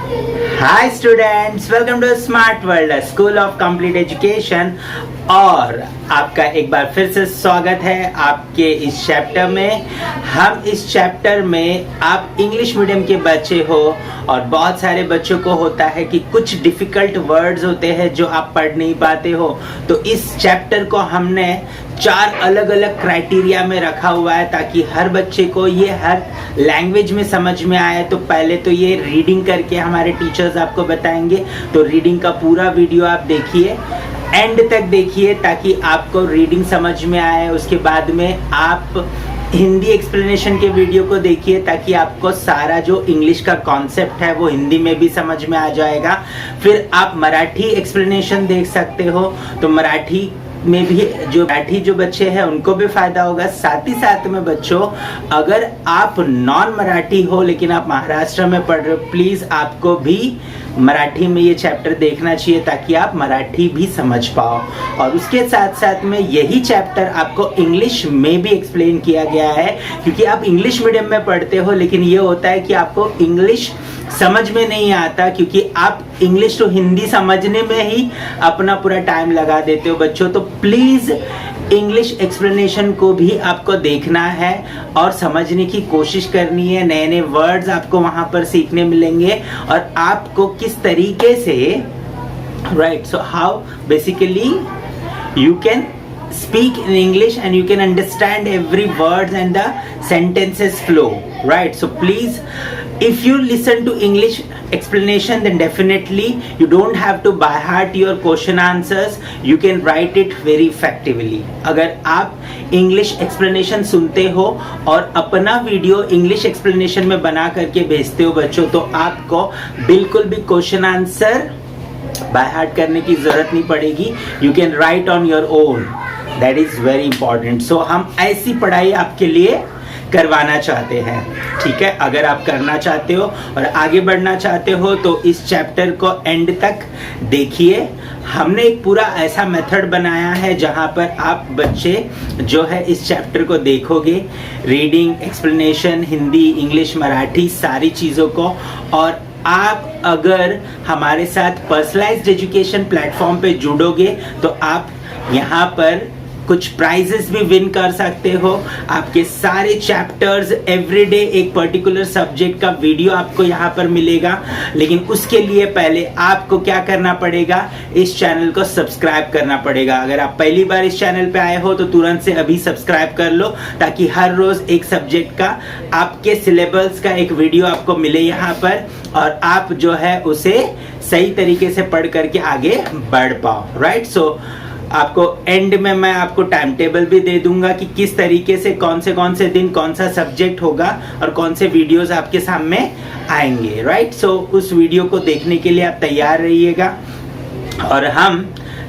Hi students, welcome to Smart World School of complete education. और आपका एक बार फिर से स्वागत है आपके इस चैप्टर में। हम इस चैप्टर में आप इंग्लिश मीडियम के बच्चे हो और बहुत सारे बच्चों को होता है कि कुछ डिफिकल्ट वर्ड्स होते हैं जो आप पढ़ नहीं पाते हो। तो इस चैप्टर को हमने 4 अलग अलग क्राइटेरिया में रखा हुआ है ताकि हर बच्चे को ये हर लैंग्वेज में समझ में आए। तो पहले तो ये रीडिंग करके हमारे टीचर्स आपको बताएंगे, तो रीडिंग का पूरा वीडियो आप देखिए, एंड तक देखिए ताकि आपको रीडिंग समझ में आए। उसके बाद में आप हिंदी एक्सप्लेनेशन के वीडियो को देखिए ताकि आपको सारा जो इंग्लिश का कॉन्सेप्ट है वो हिंदी में भी समझ में आ जाएगा। फिर आप मराठी एक्सप्लेनेशन देख सकते हो, तो मराठी में भी जो बच्चे हैं उनको भी फायदा होगा। साथ ही साथ में बच्चों, अगर आप नॉन मराठी हो लेकिन आप महाराष्ट्र में पढ़ रहे हो, प्लीज आपको भी मराठी में ये चैप्टर देखना चाहिए ताकि आप मराठी भी समझ पाओ। और उसके साथ साथ में यही चैप्टर आपको इंग्लिश में भी एक्सप्लेन किया गया है, क्योंकि आप इंग्लिश मीडियम में पढ़ते हो लेकिन ये होता है कि आपको इंग्लिश समझ में नहीं आता, क्योंकि आप इंग्लिश तो हिंदी समझने में ही अपना पूरा टाइम लगा देते हो बच्चों। तो प्लीज इंग्लिश एक्सप्लेनेशन को भी आपको देखना है और समझने की कोशिश करनी है। नए नए वर्ड्स आपको वहां पर सीखने मिलेंगे और आपको किस तरीके से right, so how basically you can speak in English and you can understand every word and the sentences flow, right? So please, if you listen to English explanation, then definitely you don't have to by heart your question answers, you can write it very effectively. अगर आप English explanation सुनते हो और अपना video English explanation में बना करके भेजते हो बच्चों, तो आपको बिल्कुल भी क्वेश्चन आंसर बाय हार्ट करने की जरूरत नहीं पड़ेगी। You can write on your own, that is very important. So हम ऐसी पढ़ाई आपके लिए करवाना चाहते हैं, ठीक है। अगर आप करना चाहते हो और आगे बढ़ना चाहते हो तो इस चैप्टर को एंड तक देखिए। हमने एक पूरा ऐसा मेथड बनाया है जहां पर आप बच्चे जो है इस चैप्टर को देखोगे, reading, explanation, Hindi, English, Marathi, सारी चीज़ों को। और आप अगर हमारे साथ पर्सनलाइज्ड एजुकेशन प्लेटफॉर्म पे जुड़ोगे तो आप यहाँ पर कुछ प्राइजेस भी विन कर सकते हो। आपके सारे चैप्टर्स एवरीडे एक पर्टिकुलर सब्जेक्ट का वीडियो आपको यहाँ पर मिलेगा। लेकिन उसके लिए पहले आपको क्या करना पड़ेगा, इस चैनल को सब्सक्राइब करना पड़ेगा। अगर आप पहली बार इस चैनल पे आए हो तो तुरंत से अभी सब्सक्राइब कर लो ताकि हर रोज एक सब्जेक्ट का आपके सिलेबस का एक वीडियो आपको मिले यहाँ पर, और आप जो है उसे सही तरीके से पढ़ करके आगे बढ़ पाओ, राइट। सो आपको एंड में मैं आपको टाइम टेबल भी दे दूंगा कि किस तरीके से कौन से दिन कौन सा सब्जेक्ट होगा और कौन से वीडियोस आपके सामने आएंगे, राइट। सो उस वीडियो को देखने के लिए आप तैयार रहिएगा। और हम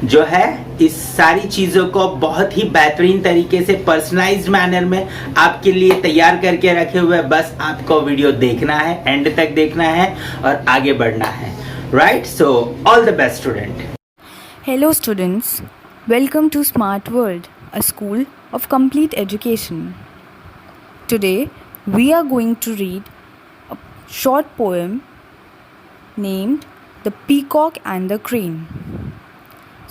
जो है इस सारी चीज़ों को बहुत ही बेहतरीन तरीके से पर्सनलाइज्ड मैनर में आपके लिए तैयार करके रखे हुए। बस आपको वीडियो देखना है, एंड तक देखना है और आगे बढ़ना है, right. So all the best student. Hello students, welcome to Smart World, a school of complete education. Today we are going to read a short poem named The Peacock and the Crane.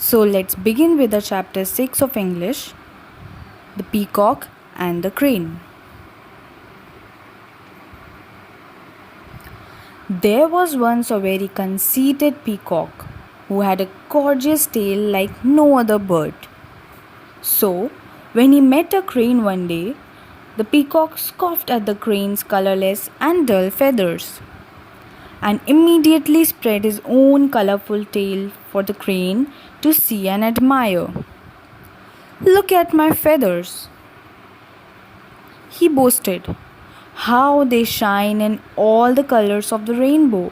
So let's begin with the chapter 6 of English, The Peacock and the Crane. There was once a very conceited peacock who had a gorgeous tail like no other bird. So, when he met a crane one day, the peacock scoffed at the crane's colorless and dull feathers and immediately spread his own colorful tail for the crane to see and admire. "Look at my feathers," he boasted. "How they shine in all the colors of the rainbow,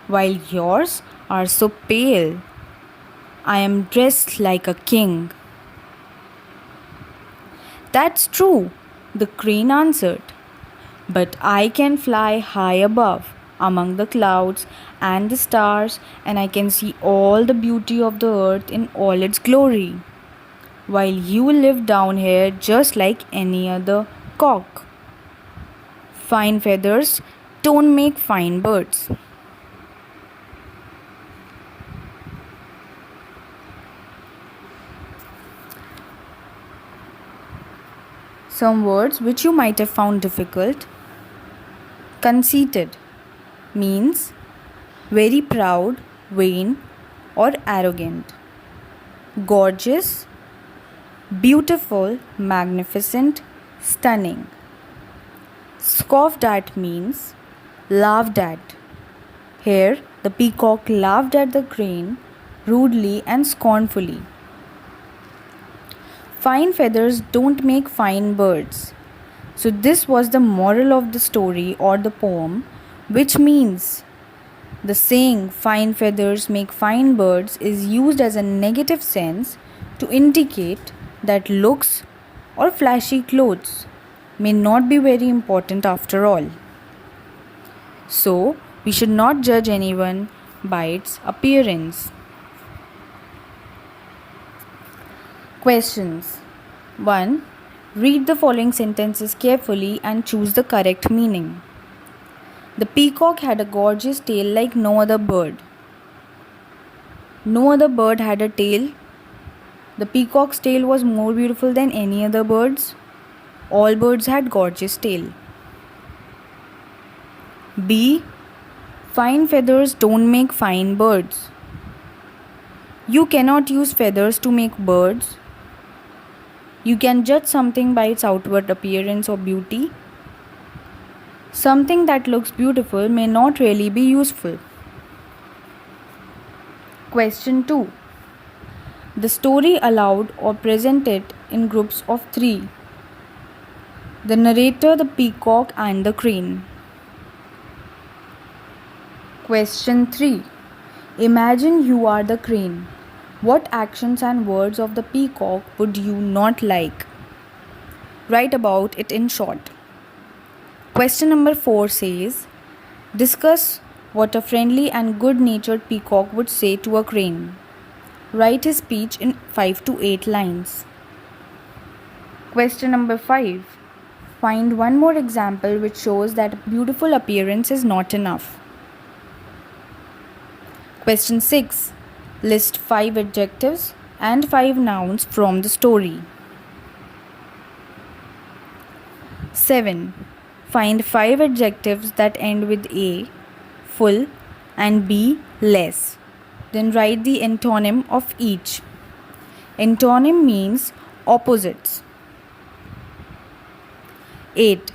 while yours are so pale. I am dressed like a king." "That's true," the crane answered, "but I can fly high above among the clouds and the stars, and I can see all the beauty of the earth in all its glory, while you live down here just like any other cock. Fine feathers don't make fine birds." Some words which you might have found difficult. Conceited means very proud, vain, or arrogant. Gorgeous, beautiful, magnificent, stunning. Scoffed at means laughed at. Here, the peacock laughed at the crane rudely and scornfully. Fine feathers don't make fine birds. So, this was the moral of the story or the poem, which means the saying fine feathers make fine birds is used as a negative sense to indicate that looks or flashy clothes may not be very important after all. So, we should not judge anyone by its appearance. Questions 1. Read the following sentences carefully and choose the correct meaning. The peacock had a gorgeous tail like no other bird. No other bird had a tail. The peacock's tail was more beautiful than any other bird's. All birds had gorgeous tail. B. Fine feathers don't make fine birds. You cannot use feathers to make birds. You can judge something by its outward appearance or beauty. Something that looks beautiful may not really be useful. Question 2. The story aloud or presented in groups of 3. The narrator, the peacock, and the crane. Question 3. Imagine you are the crane. What actions and words of the peacock would you not like? Write about it in short. Question number 4 says, discuss what a friendly and good-natured peacock would say to a crane. Write his speech in 5 to 8 lines. Question number 5. Find one more example which shows that beautiful appearance is not enough. Question 6. List 5 adjectives and 5 nouns from the story. 7. Find 5 adjectives that end with A, full, and B, less. Then write the antonym of each. Antonym means opposites. 8.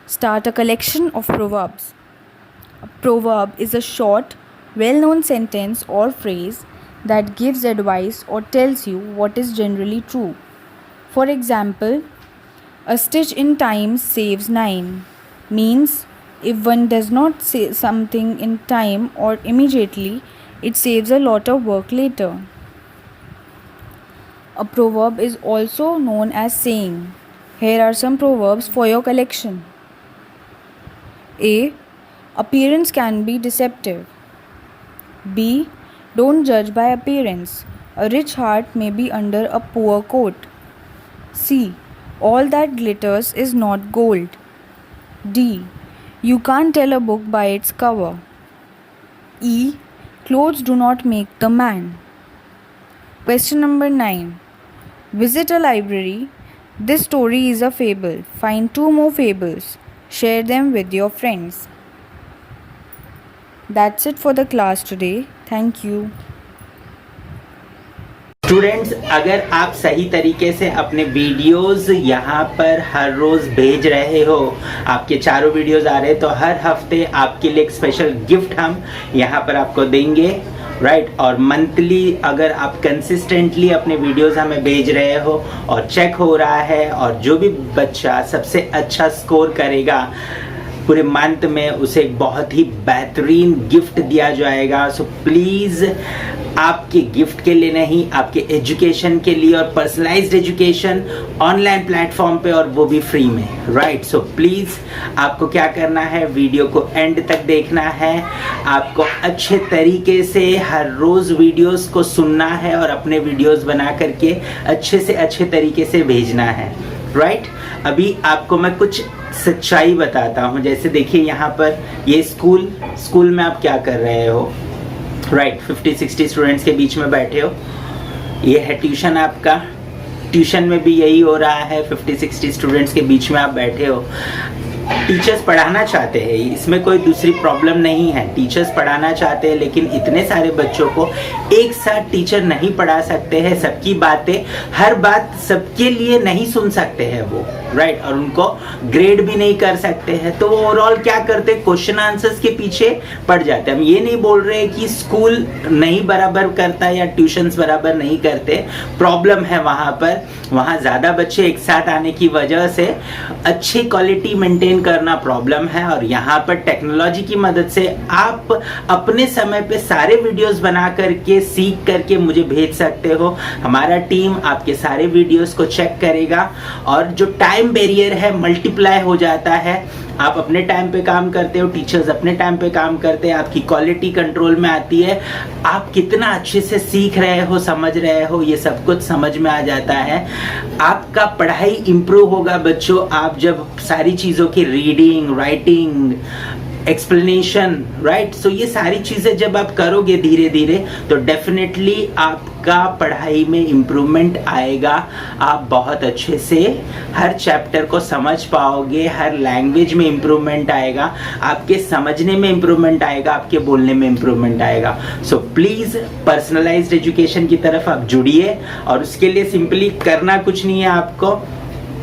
Start a collection of proverbs. A proverb is a short, well-known sentence or phrase that gives advice or tells you what is generally true. For example, a stitch in time saves 9 means if one does not say something in time or immediately, it saves a lot of work later. A proverb is also known as saying. Here are some proverbs for your collection. A. Appearance can be deceptive. B. Don't judge by appearance. A rich heart may be under a poor coat. C. All that glitters is not gold. D. You can't tell a book by its cover. E. Clothes do not make the man. Question number 9. Visit a library. This story is a fable. Find 2 more fables. Share them with your friends. That's it for the class today. Thank you. Students, अगर आप सही तरीके से अपने videos यहाँ पर हर रोज भेज रहे हो, आपके चारों वीडियोस आ रहे हैं, तो हर हफ्ते आपके लिए एक स्पेशल गिफ्ट हम यहाँ पर आपको देंगे, राइट। और मंथली अगर आप कंसिस्टेंटली अपने वीडियोस हमें भेज रहे हो और चेक हो रहा है, और जो भी बच्चा सबसे अच्छा स्कोर करेगा पूरे मंथ में, उसे एक बहुत ही बेहतरीन गिफ्ट दिया जाएगा। सो प्लीज़ आपके गिफ्ट के लिए नहीं, आपके एजुकेशन के लिए, और पर्सनलाइज्ड एजुकेशन ऑनलाइन प्लेटफॉर्म पे, और वो भी फ्री में, राइट। सो प्लीज़ आपको क्या करना है, वीडियो को एंड तक देखना है, आपको अच्छे तरीके से हर रोज़ वीडियोस को सुनना है और अपने वीडियोस बना करके अच्छे से अच्छे तरीके से भेजना है, राइट। अभी आपको मैं कुछ सच्चाई बताता हूँ। जैसे देखिए यहाँ पर ये स्कूल में आप क्या कर रहे हो, राइट। 50-60 स्टूडेंट्स के बीच में बैठे हो। ये है ट्यूशन आपका, ट्यूशन में भी यही हो रहा है, 50-60 स्टूडेंट्स के बीच में आप बैठे हो, टीचर्स पढ़ाना चाहते हैं, इसमें कोई दूसरी प्रॉब्लम नहीं है, टीचर्स पढ़ाना चाहते हैं, लेकिन इतने सारे बच्चों को एक साथ टीचर नहीं पढ़ा सकते हैं, सबकी बातें, हर बात सबके लिए नहीं सुन सकते हैं वो, राइट, और उनको ग्रेड भी नहीं कर सकते हैं, तो वो ओवरऑल क्या करते हैं, क्वेश्चन आंसर्स के पीछे पड़ जाते हैं। हम ये नहीं बोल रहे कि स्कूल नहीं बराबर करता या ट्यूशन्स बराबर नहीं करते, प्रॉब्लम है वहाँ पर, वहाँ ज़्यादा बच्चे एक साथ आने की वजह से अच्छी क्वालिटी मेंटेन करना प्रॉब्लम है, और यहाँ पर टेक्नोलॉजी की मदद से आप अपने समय पे सारे वीडियोस बना करके सीख करके मुझे भेज सकते हो। हमारा टीम आपके सारे वीडियोस को चेक करेगा और जो टाइम बैरियर है मल्टीप्लाई हो जाता है। आप अपने टाइम पे काम करते हो, टीचर्स अपने टाइम पे काम करते हैं, आपकी क्वालिटी कंट्रोल में आती है, आप कितना अच्छे से सीख रहे हो, समझ रहे हो, ये सब कुछ समझ में आ जाता है। आपका पढ़ाई इंप्रूव होगा बच्चों, आप जब सारी चीज़ों की रीडिंग, राइटिंग, एक्सप्लेनेशन, राइट, सो ये सारी चीज़ें जब आप करोगे धीरे धीरे तो डेफिनेटली आपका पढ़ाई में इम्प्रूवमेंट आएगा। आप बहुत अच्छे से हर चैप्टर को समझ पाओगे, हर लैंग्वेज में इम्प्रूवमेंट आएगा, आपके समझने में इम्प्रूवमेंट आएगा, आपके बोलने में इम्प्रूवमेंट आएगा। सो प्लीज़ पर्सनलाइज्ड एजुकेशन की तरफ आप जुड़िए, और उसके लिए सिंपली करना कुछ नहीं है आपको,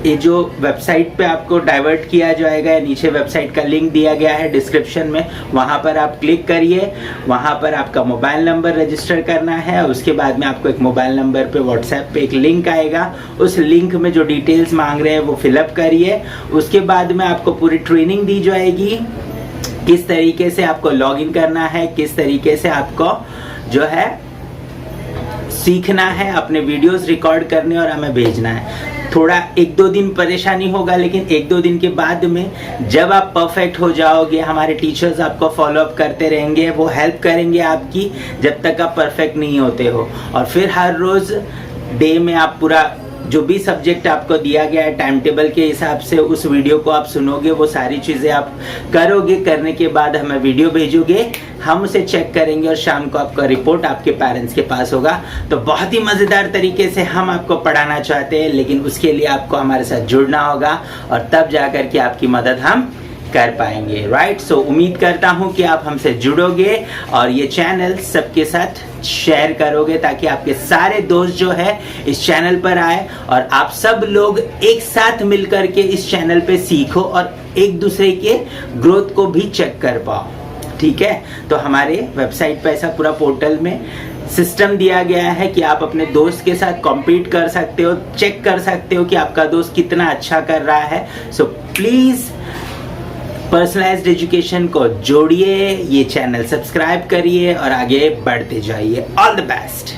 ये जो वेबसाइट पे आपको डाइवर्ट किया जाएगा, नीचे वेबसाइट का लिंक दिया गया है डिस्क्रिप्शन में, वहाँ पर आप क्लिक करिए, वहाँ पर आपका मोबाइल नंबर रजिस्टर करना है, और उसके बाद में आपको एक मोबाइल नंबर पे व्हाट्सएप पे एक लिंक आएगा, उस लिंक में जो डिटेल्स मांग रहे हैं वो फिलअप करिए। उसके बाद में आपको पूरी ट्रेनिंग दी जाएगी, किस तरीके से आपको लॉगिन करना है, किस तरीके से आपको जो है सीखना है, अपने वीडियोस रिकॉर्ड करने और हमें भेजना है। थोड़ा 1-2 दिन परेशानी होगा, लेकिन 1-2 दिन के बाद में जब आप परफेक्ट हो जाओगे, हमारे टीचर्स आपको फॉलोअप करते रहेंगे, वो हेल्प करेंगे आपकी जब तक आप परफेक्ट नहीं होते हो, और फिर हर रोज़ डे में आप पूरा जो भी सब्जेक्ट आपको दिया गया है टाइम टेबल के हिसाब से उस वीडियो को आप सुनोगे, वो सारी चीज़ें आप करोगे, करने के बाद हमें वीडियो भेजोगे, हम उसे चेक करेंगे और शाम को आपका रिपोर्ट आपके पेरेंट्स के पास होगा। तो बहुत ही मज़ेदार तरीके से हम आपको पढ़ाना चाहते हैं, लेकिन उसके लिए आपको हमारे साथ जुड़ना होगा, और तब जाकर के आपकी मदद हम कर पाएंगे, राइट। सो उम्मीद करता हूं कि आप हमसे जुड़ोगे और ये चैनल सबके साथ शेयर करोगे, ताकि आपके सारे दोस्त जो है इस चैनल पर आए और आप सब लोग एक साथ मिलकर के इस चैनल पे सीखो और एक दूसरे के ग्रोथ को भी चेक कर पाओ, ठीक है। तो हमारे वेबसाइट पे ऐसा पूरा पोर्टल में सिस्टम दिया गया है कि आप अपने दोस्त के साथ कॉम्पीट कर सकते हो, चेक कर सकते हो कि आपका दोस्त कितना अच्छा कर रहा है। सो प्लीज़ पर्सनलाइज्ड एजुकेशन को जोड़िए, ये चैनल सब्सक्राइब करिए और आगे बढ़ते जाइए। All the best.